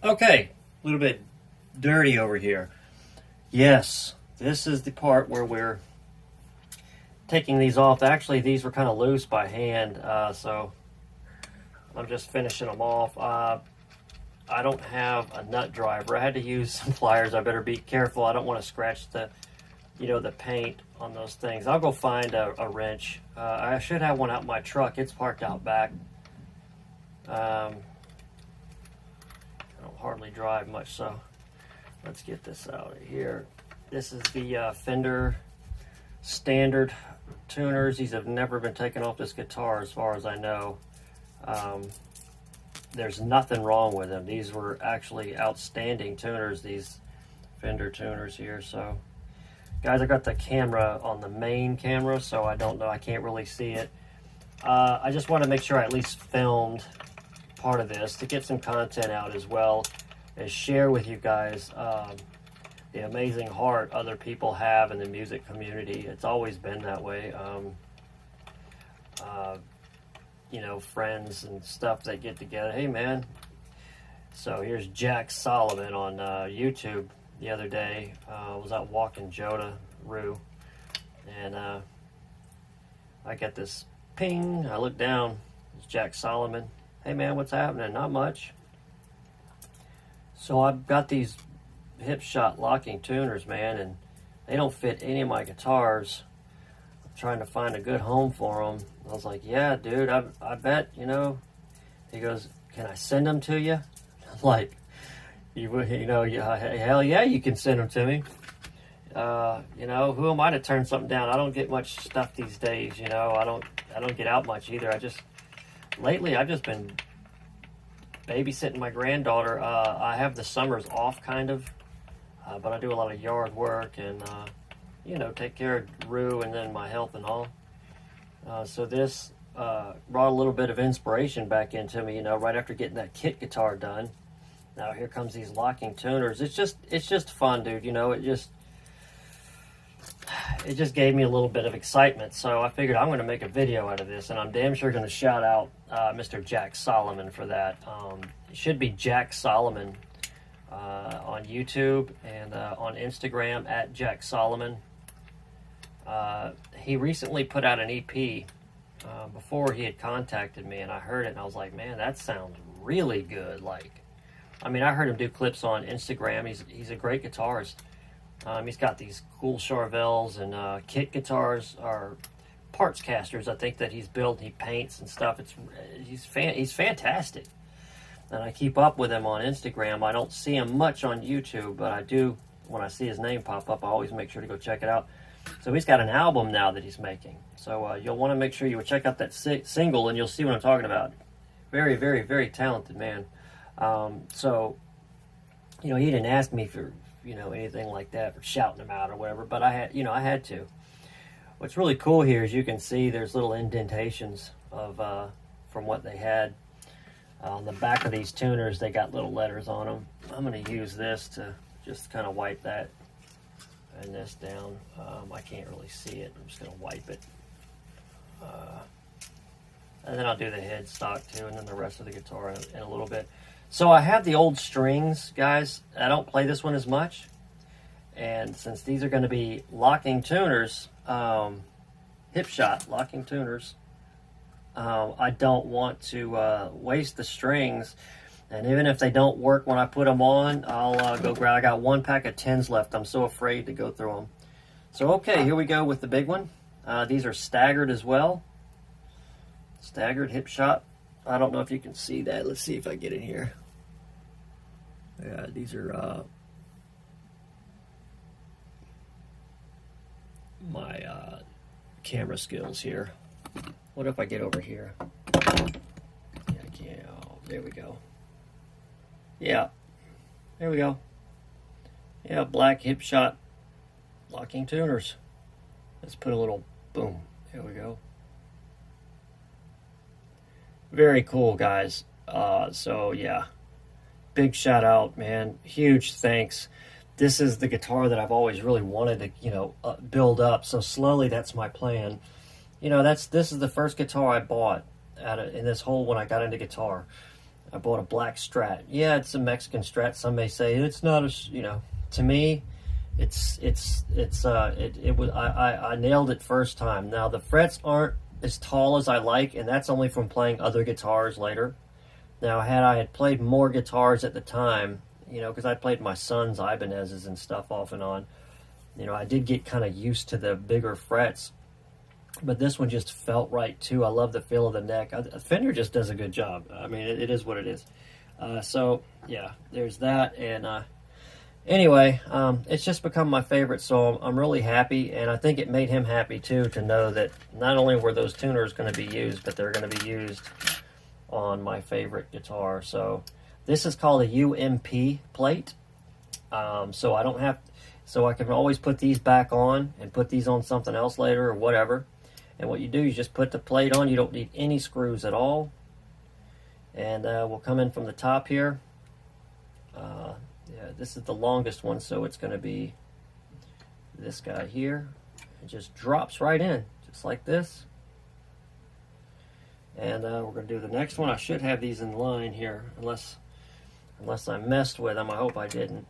Okay, a little bit dirty over here. Yes, this is the part where we're taking these off. Actually, these were kind of loose by hand, so I'm just finishing them off. I don't have a nut driver. I had to use some pliers. I better be careful. I don't want to scratch the, the paint on those things. I'll go find a wrench. I should have one out in my truck. It's parked out back. I don't hardly drive much, so let's get this out of here. This is the Fender standard tuners. These have never been taken off this guitar as far as I know. There's nothing wrong with them. These were actually outstanding tuners, these Fender tuners here. So guys, I got the camera on the main camera, so I don't know, I can't really see it. I just want to make sure I at least filmed part of this to get some content out, as well as share with you guys the amazing heart other people have in the music community. It's always been that way. Friends and stuff that get together. Hey, man. So here's Jack Solomon on YouTube the other day. I was out walking Joda Rue, and I get this ping. I look down. It's Jack Solomon. Hey, man, what's happening? Not much. So I've got these Hipshot locking tuners, man, and they don't fit any of my guitars. I'm trying to find a good home for them. I was like, yeah, dude, I bet, He goes, can I send them to you? I'm like, hell yeah, you can send them to me. Who am I to turn something down? I don't get much stuff these days, I don't get out much either. Lately I've just been babysitting my granddaughter. I have the summers off kind of, but I do a lot of yard work and, take care of Rue and then my health and all. So this brought a little bit of inspiration back into me, right after getting that kit guitar done. Now here comes these locking tuners. It's just fun, dude. It just gave me a little bit of excitement. So I figured I'm going to make a video out of this, and I'm damn sure going to shout out Mr. Jack Solomon for that. It should be Jack Solomon on YouTube and on Instagram at Jack Solomon. He recently put out an EP before he had contacted me, and I heard it and I was like, man, that sounds really good. I heard him do clips on Instagram. He's a great guitarist. He's got these cool Charvels and kit guitars, or parts casters, I think, that he's built. He paints and stuff. He's fantastic. And I keep up with him on Instagram. I don't see him much on YouTube, but I do, when I see his name pop up, I always make sure to go check it out. So he's got an album now that he's making. So you'll want to make sure you check out that single, and you'll see what I'm talking about. Very, very, very talented man. He didn't ask me for, anything like that, for shouting him out or whatever, but I had to. What's really cool here is you can see there's little indentations of from what they had. On the back of these tuners, they got little letters on them. I'm going to use this to just kind of wipe that and this down. I can't really see it. I'm just going to wipe it. And then I'll do the headstock too, and then the rest of the guitar in a little bit. So I have the old strings, guys. I don't play this one as much. And since these are going to be locking tuners, Hipshot locking tuners, I don't want to waste the strings. And even if they don't work when I put them on, I'll go grab. I got one pack of 10s left. I'm so afraid to go through them. So, okay, here we go with the big one. These are staggered as well. Staggered Hipshot. I don't know if you can see that. Let's see if I get in here. Yeah, these are my camera skills here. What if I get over here? Yeah, I can't. Oh, there we go. Yeah, there we go. Yeah, black Hipshot locking tuners. Let's put a little boom. There we go. Very cool, guys. So yeah, big shout out, man. Huge thanks. This is the guitar that I've always really wanted to, build up. So slowly, that's my plan. This is the first guitar I bought in this whole when I got into guitar. I bought a black Strat. Yeah, it's a Mexican Strat. Some may say it's not a, you know, to me, it was, I nailed it first time. Now the frets aren't as tall as I like, and that's only from playing other guitars later. Now, had I had played more guitars at the time, you know, because I played my son's Ibanez's and stuff off and on, you know, I did get kind of used to the bigger frets. But this one just felt right, too. I love the feel of the neck. Fender just does a good job. I mean, it is what it is. So, yeah, there's that. And anyway, it's just become my favorite, so I'm really happy. And I think it made him happy, too, to know that not only were those tuners going to be used, but they're going to be used on my favorite guitar. So this is called a UMP plate. So I don't have, so I can always put these back on and put these on something else later or whatever. And what you do is just put the plate on. You don't need any screws at all. And we'll come in from the top here. Yeah, this is the longest one, so it's going to be this guy here. It just drops right in, just like this. And we're going to do the next one. I should have these in line here, unless I messed with them. I hope I didn't.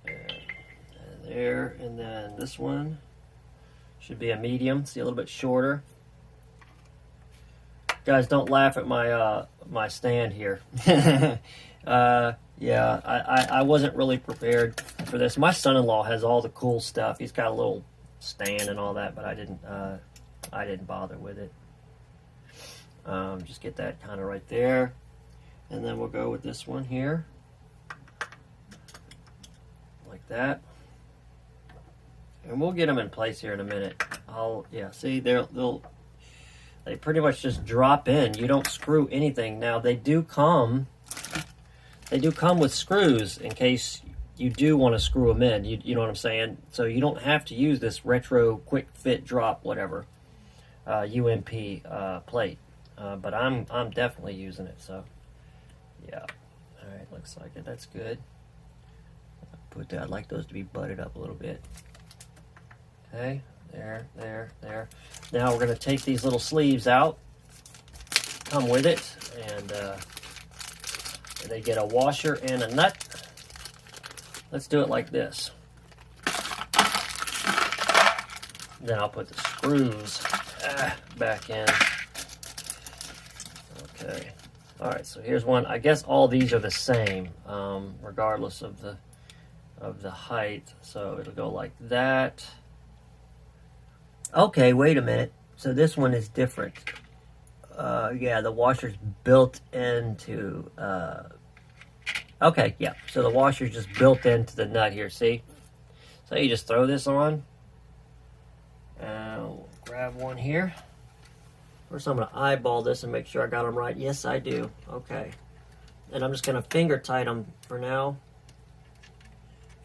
And there, and then this one should be a medium. See, a little bit shorter. Guys, don't laugh at my my stand here. Yeah, I wasn't really prepared for this. My son-in-law has all the cool stuff. He's got a little stand and all that, but I didn't bother with it. Just get that kind of right there, and then we'll go with this one here, like that, and we'll get them in place here in a minute. Yeah, see, they pretty much just drop in. You don't screw anything. Now they do come with screws in case you do want to screw them in. You know what I'm saying? So you don't have to use this retro quick fit drop whatever UMP plate. But I'm definitely using it, so yeah. All right, looks like it. That's good. Put that. I'd like those to be butted up a little bit. Okay, there. Now we're going to take these little sleeves out. Come with it, and they get a washer and a nut. Let's do it like this. Then I'll put the screws back in. Okay. All right. So here's one. I guess all these are the same, regardless of the height. So it'll go like that. Okay. Wait a minute. So this one is different. Yeah, the washer's built into. Okay. Yeah. So the washer's just built into the nut here. See. So you just throw this on. We'll grab one here. First, I'm going to eyeball this and make sure I got them right. Yes, I do. Okay. And I'm just going to finger tight them for now.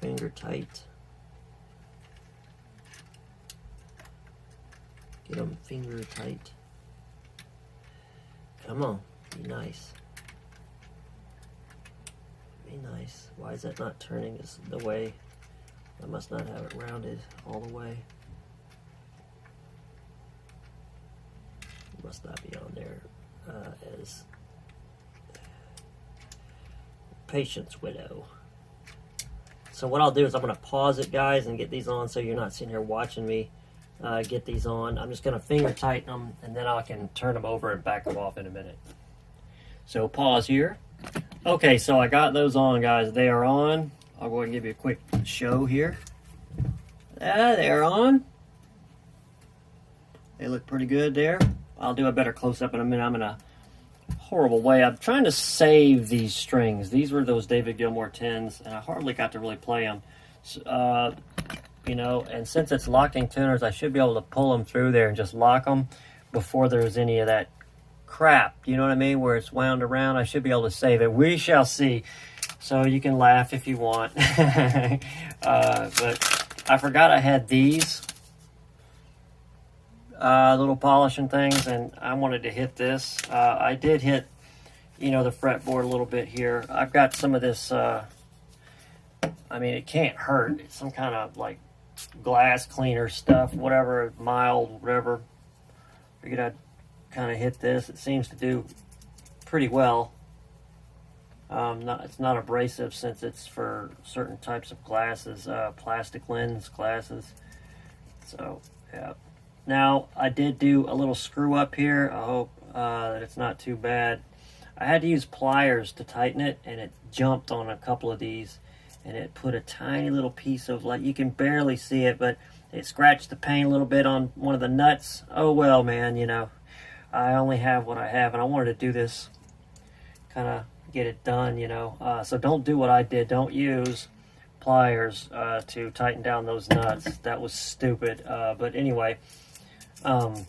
Finger tight. Get them finger tight. Come on. Be nice. Be nice. Why is that not turning the way? I must not have it rounded all the way. Must not be on there as Patience Widow. So what I'll do is I'm going to pause it, guys, and get these on so you're not sitting here watching me get these on. I'm just going to finger tighten them, and then I can turn them over and back them off in a minute. So pause here. Okay, so I got those on, guys. They are on. I'll go ahead and give you a quick show here. They're on. They look pretty good there. I'll do a better close-up in a minute. I'm in a horrible way. I'm trying to save these strings. These were those David Gilmour 10s, and I hardly got to really play them. You know, and since it's LockingTuners, I should be able to pull them through there and just lock them before there's any of that crap. You know what I mean? Where it's wound around. I should be able to save it. We shall see. So you can laugh if you want. But I forgot I had these little polishing things, and I wanted to hit this. I did hit, you know, the fretboard a little bit here. I've got some of this, I mean, it can't hurt. It's some kind of like glass cleaner stuff, whatever, mild, whatever. Figured I'd kind of hit this. It seems to do pretty well. It's not abrasive since it's for certain types of glasses, plastic lens glasses. So, yeah. Now, I did do a little screw up here. I hope that it's not too bad. I had to use pliers to tighten it, and it jumped on a couple of these, and it put a tiny little piece of, like, you can barely see it, but it scratched the paint a little bit on one of the nuts. Oh, well, man, you know, I only have what I have, and I wanted to do this, kind of get it done, you know. So don't do what I did. Don't use pliers to tighten down those nuts. That was stupid. But anyway, I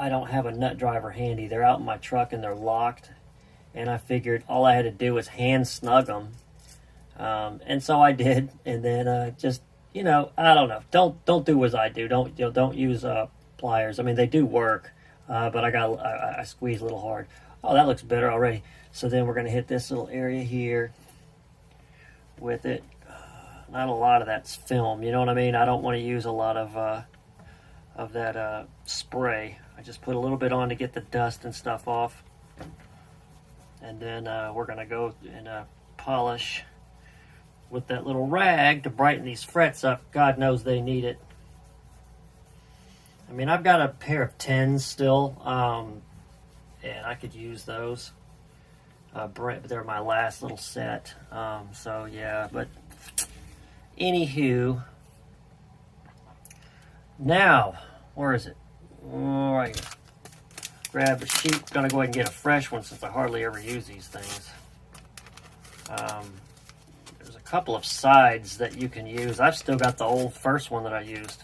don't have a nut driver handy. They're out in my truck and they're locked. And I figured all I had to do was hand snug them. And so I did. And then just, you know, I don't know. Don't do as I do. Don't use pliers. I mean, they do work, but I squeeze a little hard. Oh, that looks better already. So then we're going to hit this little area here with it. Not a lot of that's film. You know what I mean? I don't want to use a lot of that spray. I just put a little bit on to get the dust and stuff off. And then we're going to go and polish with that little rag to brighten these frets up. God knows they need it. I mean, I've got a pair of 10s still, and I could use those. They're my last little set. So, yeah, but anywho, now, where is it? All right. Grab the sheet. Gonna go ahead and get a fresh one since I hardly ever use these things. There's a couple of sides that you can use. I've still got the old first one that I used.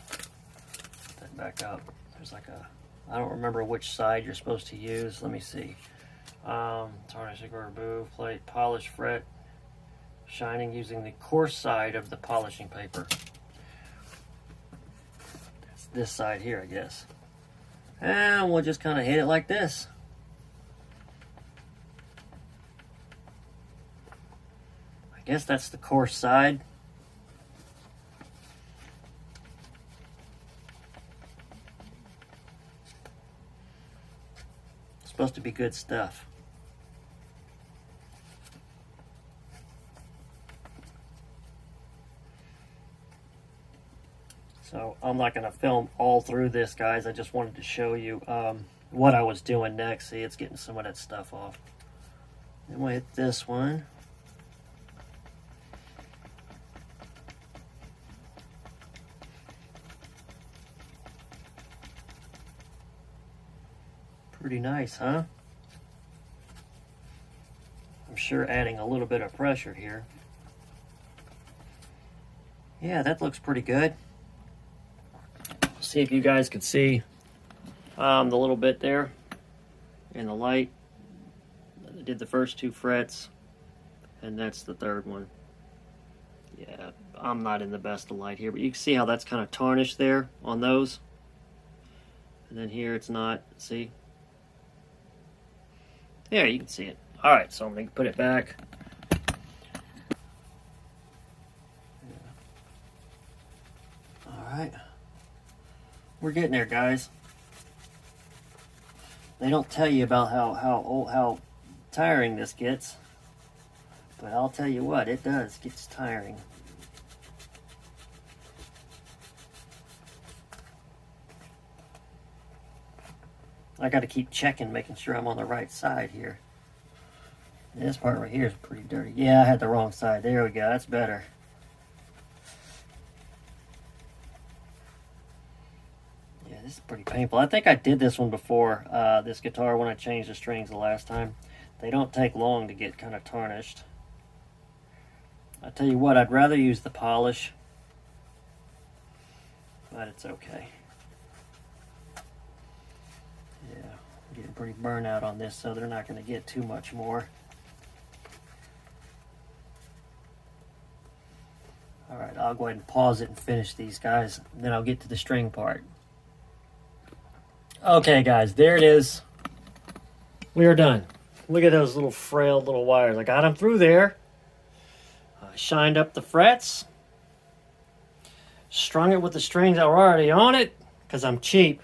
Put that back up. There's like a, I don't remember which side you're supposed to use. Let me see. Tarnish, remove, plate, polish, fret, shining using the coarse side of the polishing paper. That's this side here, I guess. And we'll just kind of hit it like this. I guess that's the coarse side. It's supposed to be good stuff. So I'm not going to film all through this, guys. I just wanted to show you what I was doing next. See, it's getting some of that stuff off. Then we'll hit this one. Pretty nice, huh? I'm sure adding a little bit of pressure here. Yeah, that looks pretty good. See if you guys could see the little bit there in the light. I did the first two frets, and that's the third one. Yeah, I'm not in the best of light here, but you can see how that's kind of tarnished there on those. And then here it's not, see? There, you can see it. All right, so I'm going to put it back. All right. We're getting there, guys. They don't tell you about how tiring this gets, but I'll tell you what, it does. It gets tiring. I got to keep checking, making sure I'm on the right side here. This part right here is pretty dirty. Yeah, I had the wrong side. There we go. That's better. This is pretty painful. I think I did this one before, this guitar, when I changed the strings the last time. They don't take long to get kind of tarnished. I tell you what, I'd rather use the polish, but it's okay. Yeah, I'm getting pretty burnt out on this, so they're not going to get too much more. Alright, I'll go ahead and pause it and finish these, guys. Then I'll get to the string part. Okay, guys, there it is. We are done. Look at those little frail little wires. I got them through there. I shined up the frets. Strung it with the strings that were already on it, because I'm cheap.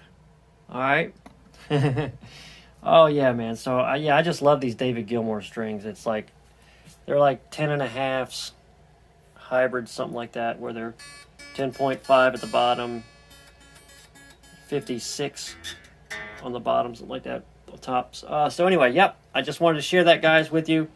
All right. All Oh yeah, man. So yeah, I just love these David Gilmour strings. It's like they're like 10.5s hybrids, something like that, where they're 10.5 at the bottom, 56 on the bottom, something like that, the tops. So anyway, yep, I just wanted to share that, guys, with you.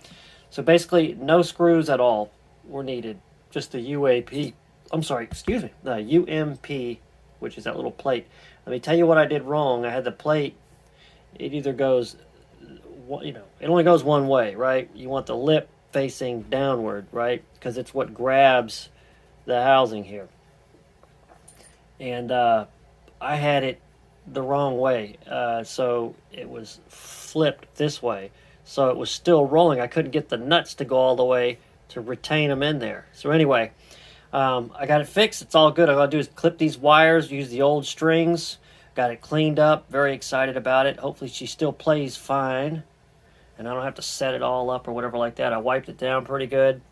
So basically, no screws at all were needed. Just the UAP. I'm sorry, excuse me, the UMP, which is that little plate. Let me tell you what I did wrong. I had the plate. It either goes, you know, it only goes one way, right? You want the lip facing downward, right? Because it's what grabs the housing here. And I had it the wrong way, so it was flipped this way. So it was still rolling. I couldn't get the nuts to go all the way to retain them in there. So anyway, I got it fixed. It's all good. All I gotta do is clip these wires, use the old strings. Got it cleaned up. Very excited about it. Hopefully she still plays fine, and I don't have to set it all up or whatever like that. I wiped it down pretty good.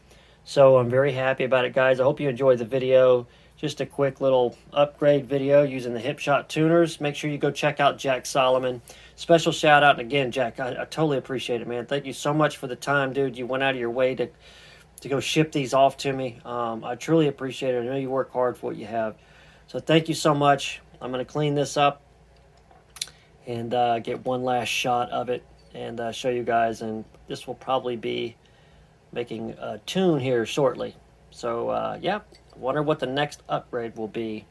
So I'm very happy about it, guys. I hope you enjoyed the video. Just a quick little upgrade video using the Hipshot tuners. Make sure you go check out Jack Solomon. Special shout out, and again, Jack, I totally appreciate it, man. Thank you so much for the time, dude. You went out of your way to go ship these off to me. I truly appreciate it. I know you work hard for what you have. So thank you so much. I'm going to clean this up and get one last shot of it and show you guys. And this will probably be making a tune here shortly. So, yeah, wonder what the next upgrade will be.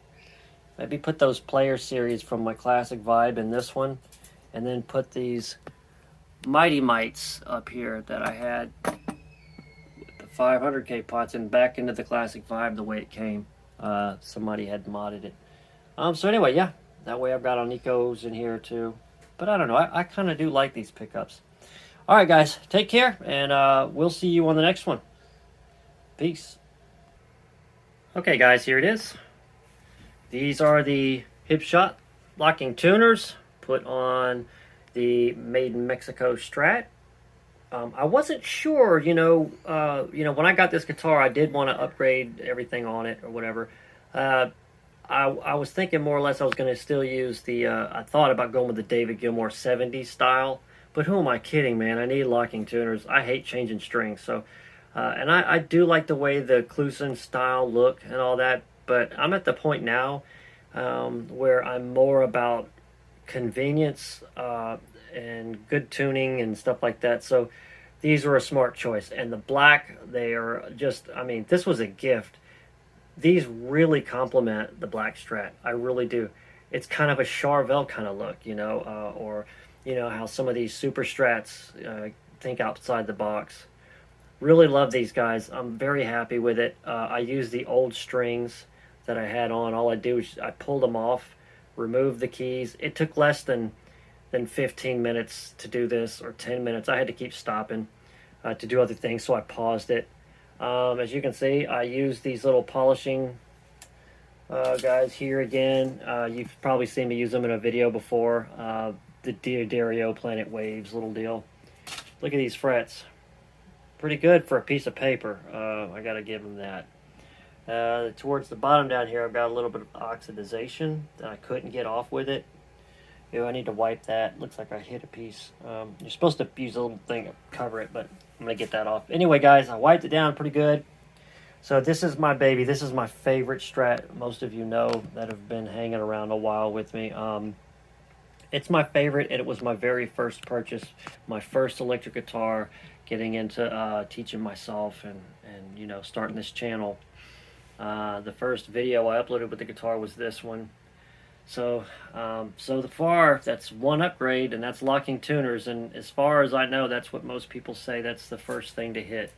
Maybe put those player series from my classic vibe in this one, and then put these Mighty Mites up here that I had with the 500K pots and back into the classic vibe the way it came. Somebody had modded it. So anyway, yeah, that way I've got Onikos in here too. But I don't know, I kind of do like these pickups. All right, guys, take care, and we'll see you on the next one. Peace. Okay, guys, here it is. These are the Hipshot locking tuners put on the Made in Mexico Strat. I wasn't sure, you know, when I got this guitar, I did want to upgrade everything on it or whatever. I was thinking more or less I was going to still use the, I thought about going with the David Gilmour 70s style, but who am I kidding, man? I need locking tuners. I hate changing strings, so, and I do like the way the Kluson style look and all that, but I'm at the point now where I'm more about convenience and good tuning and stuff like that, so these were a smart choice. And the black, they are just, I mean, this was a gift. These really complement the black Strat. I really do. It's kind of a Charvel kind of look, you know, or, you know, how some of these super Strats think outside the box. Really love these guys. I'm very happy with it. I use the old strings that I had on. All I do is I pulled them off, removed the keys. It took less than 15 minutes to do this, or 10 minutes. I had to keep stopping to do other things, so I paused it. As you can see, I use these little polishing guys here again. You've probably seen me use them in a video before. The Dario Planet Waves little deal. Look at these frets. Pretty good for a piece of paper. I gotta give them that. Towards the bottom down here, I've got a little bit of oxidization that I couldn't get off with it. You know, I need to wipe that. Looks like I hit a piece. You're supposed to use a little thing to cover it, but I'm going to get that off. Anyway, guys, I wiped it down pretty good. So this is my baby. This is my favorite Strat. Most of you know that have been hanging around a while with me. It's my favorite, and it was my very first purchase, my first electric guitar, getting into teaching myself and you know, starting this channel. The first video I uploaded with the guitar was this one. So, so far, that's one upgrade, and that's locking tuners, and as far as I know, that's what most people say, that's the first thing to hit.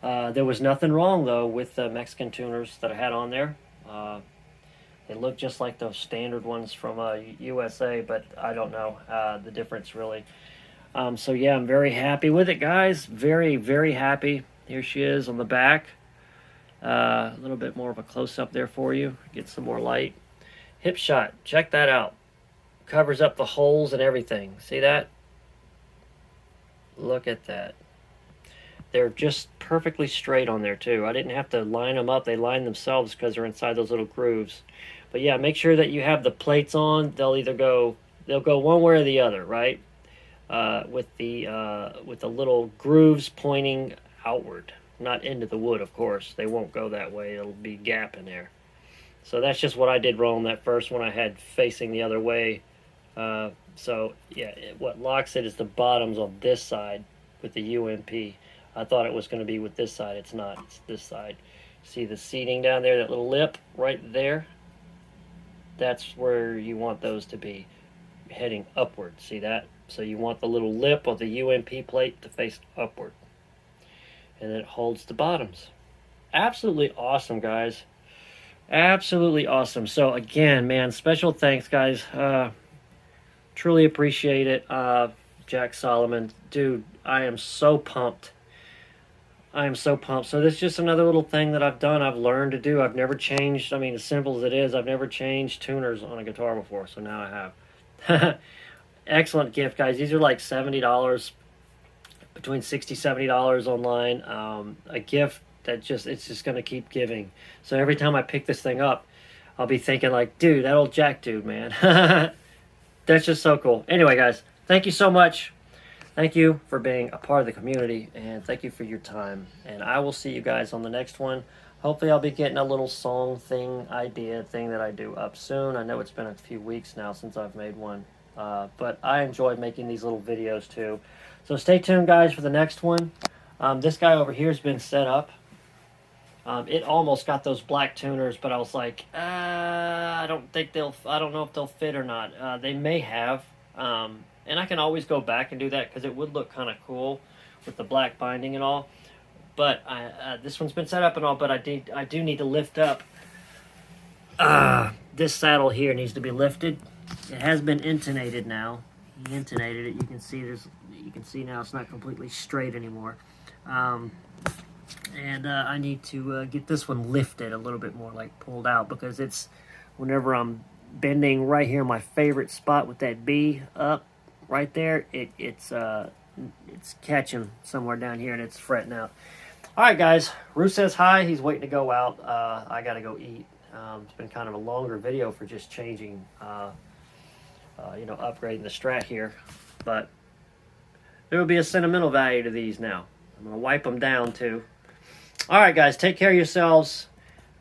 There was nothing wrong, though, with the Mexican tuners that I had on there. They look just like those standard ones from USA, but I don't know the difference, really. So, yeah, I'm very happy with it, guys. Very, very happy. Here she is on the back. A little bit more of a close-up there for you. Get some more light. Hipshot, check that out. Covers up the holes and everything. See that? Look at that. They're just perfectly straight on there too. I didn't have to line them up. They line themselves because they're inside those little grooves. But yeah, make sure that you have the plates on. They'll go one way or the other, right? with the little grooves pointing outward, not into the wood, of course. They won't go that way. It'll be a gap in there. So that's just what I did wrong. That first one I had facing the other way. So yeah, what locks it is the bottoms on this side with the UMP. I thought it was going to be with this side. It's not. It's this side. See the seating down there, that little lip right there? That's where you want those to be, heading upward. See that? So you want the little lip of the UMP plate to face upward. And then it holds the bottoms. Absolutely awesome, guys. Absolutely awesome. So again, man, special thanks, guys. Truly appreciate it. Jack Solomon, dude, I am so pumped. I am so pumped. So this is just another little thing that I've done. I've learned to do. I've never changed. I mean, as simple as it is, I've never changed tuners on a guitar before. So now I have. Excellent gift, guys. These are like $70, between $60, $70 online. A gift that it's just going to keep giving. So every time I pick this thing up, I'll be thinking like, dude, that old Jack dude, man. That's just so cool. Anyway, guys, thank you so much. Thank you for being a part of the community, and thank you for your time. And I will see you guys on the next one. Hopefully I'll be getting a little song idea thing that I do up soon. I know it's been a few weeks now since I've made one. But I enjoy making these little videos too. So stay tuned, guys, for the next one. This guy over here has been set up. It almost got those black tuners, but I was like, I don't know if they'll fit or not. They may have. And I can always go back and do that because it would look kind of cool with the black binding and all. But this one's been set up and all, but I do need to lift up. This saddle here needs to be lifted. It has been intonated now. He intonated it. You can see now it's not completely straight anymore. And I need to get this one lifted a little bit more, like pulled out, because it's whenever I'm bending right here, my favorite spot with that B up right there, it's catching somewhere down here and it's fretting out. All right, guys. Rue says hi. He's waiting to go out. I got to go eat. It's been kind of a longer video for just changing, upgrading the Strat here. But there will be a sentimental value to these now. I'm going to wipe them down, too. All right, guys. Take care of yourselves.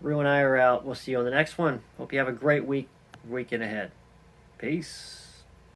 Rue and I are out. We'll see you on the next one. Hope you have a great weekend ahead. Peace.